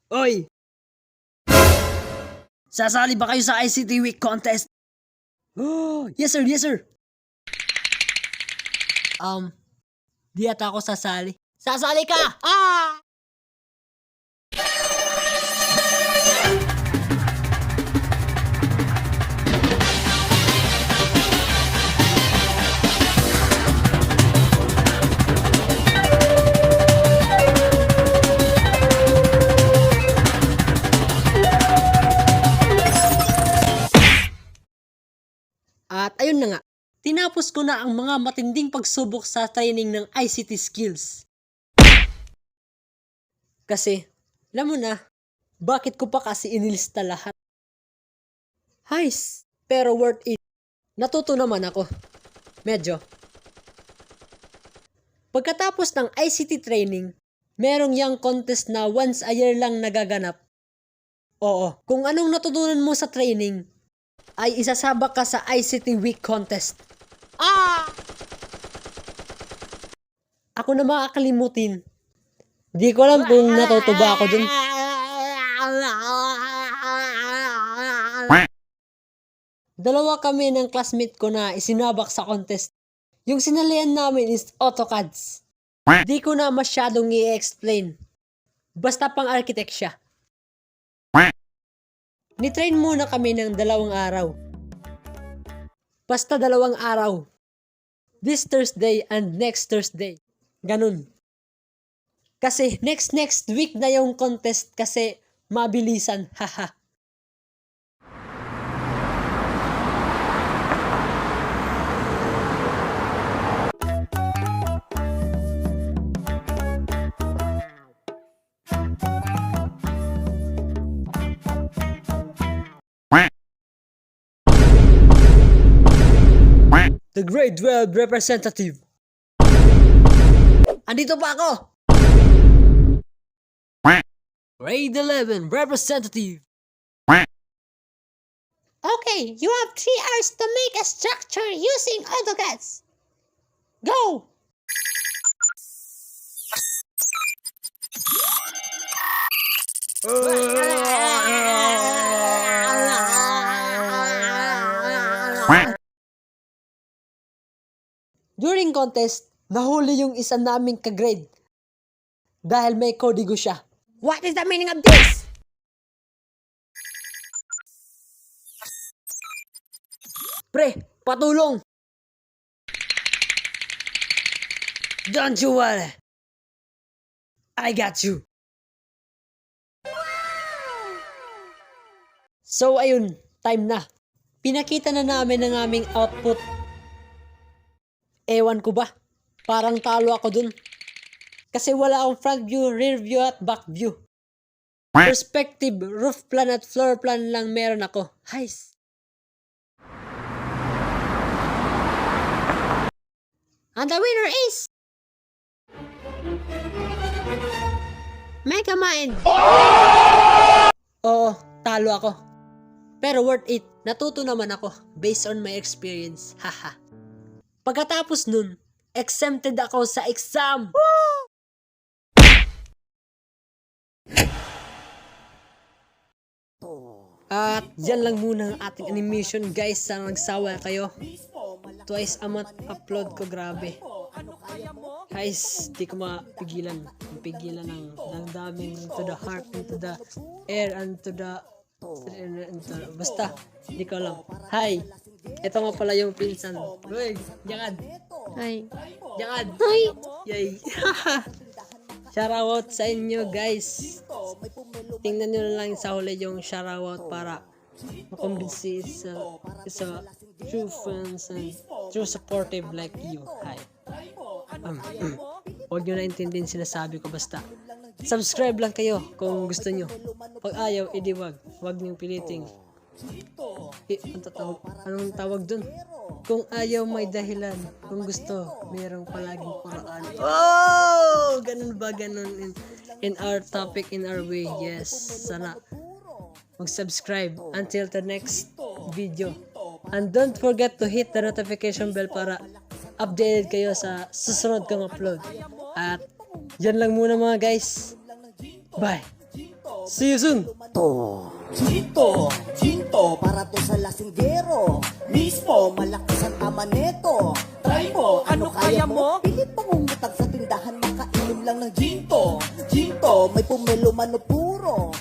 Oy! Sasali ba kayo sa ICT Week contest? Oh, yes sir, yes sir. Di ata ako sasali. Sasali ka! Ah! At ayun na nga, tinapos ko na ang mga matinding pagsubok sa training ng ICT skills. Kasi, alam mo na, bakit ko pa kasi inilista lahat? Heis, pero worth it. Natuto naman ako. Medyo. Pagkatapos ng ICT training, merong young contest na once a year lang nagaganap. Oo, kung anong natutunan mo sa training, ay isasabak ka sa ICT Week contest. Ah! Ako na makakalimutin. Di ko alam kung natutuba ako dun. Dalawa kami ng classmate ko na isinabak sa contest. Yung sinalian namin is AutoCADs. Di ko na masyadong i-explain. Basta pang architect siya. Nitrain muna kami ng 2 araw. Basta 2 araw. This Thursday and next Thursday. Ganun. Kasi next week na yung contest kasi mabilisan. Haha. The grade 12 representative. Andito pa ako. Grade 11 representative. Okay, you have 3 hours to make a structure using AutoCAD. Go! During contest, nahuli yung isa naming ka-grade. Dahil may kodigo siya. What is the meaning of this? Pre, patulong! Don't you worry. I got you. So ayun, time na. Pinakita na namin ang aming output. Ewan ko ba? Parang talo ako dun. Kasi wala akong front view, rear view at back view. Perspective, roof plan at floor plan lang meron ako. Heis. And the winner is... Megamind! Oo, talo ako. Pero worth it. Natuto naman ako based on my experience. Haha. Pagkatapos nun, exempted ako sa exam. At yan lang muna ang ating animation guys. Sana nagsawa kayo. Twice a month upload ko, grabe. Guys, di ko mapigilan. Mapigilan ng daming into the heart, into the air, into the... Basta, di ko alam. Hi! Ito nga pala yung pinsan. Uy, yakad. Hi. Yakad. Hi. Yay. Shoutout sa inyo guys. Tingnan nyo na lang sa huli yung shoutout para makumbinsi isa true friends and true supportive like you. Hi. Huwag nyo na intindihin sinasabi ko, basta subscribe lang kayo kung gusto nyo. Pag ayaw, edi wag. Wag nyo piliting. Anong tawag dun? Kung ayaw, may dahilan. Kung gusto, mayroong palaging paraan. Oh! Ganun ba? Ganun in our topic, in our way. Yes. Sana mag-subscribe until the next video. And don't forget to hit the notification bell para updated kayo sa susunod kong upload. At yan lang muna mga guys. Bye! See you soon! Ginto, ginto, para to sa lasinggero. Mismo, malakas ang tama neto. Try mo, ano kaya mo? Pilit pangungutang sa tindahan, makainom lang ng ginto. Ginto, may pumelo man o puro.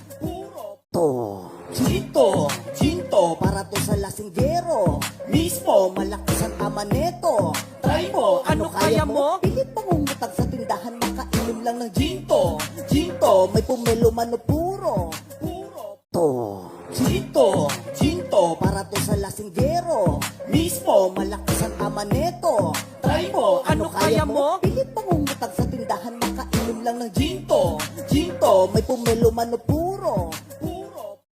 Ginto, ginto, para to sa lasinggero. Mismo, malakas ang tama neto. Try mo, ano kaya mo? Pilit pangungutang sa tindahan, makainom lang ng ginto. Ginto, may pumelo man o puro. Ginto, ginto, para to sa lasinggero. Mismo, malakas ang tama neto. Try mo, ano kaya mo? Pilit pangungutang sa tindahan, makainom lang ng ginto. Ginto, may pumelo man o puro.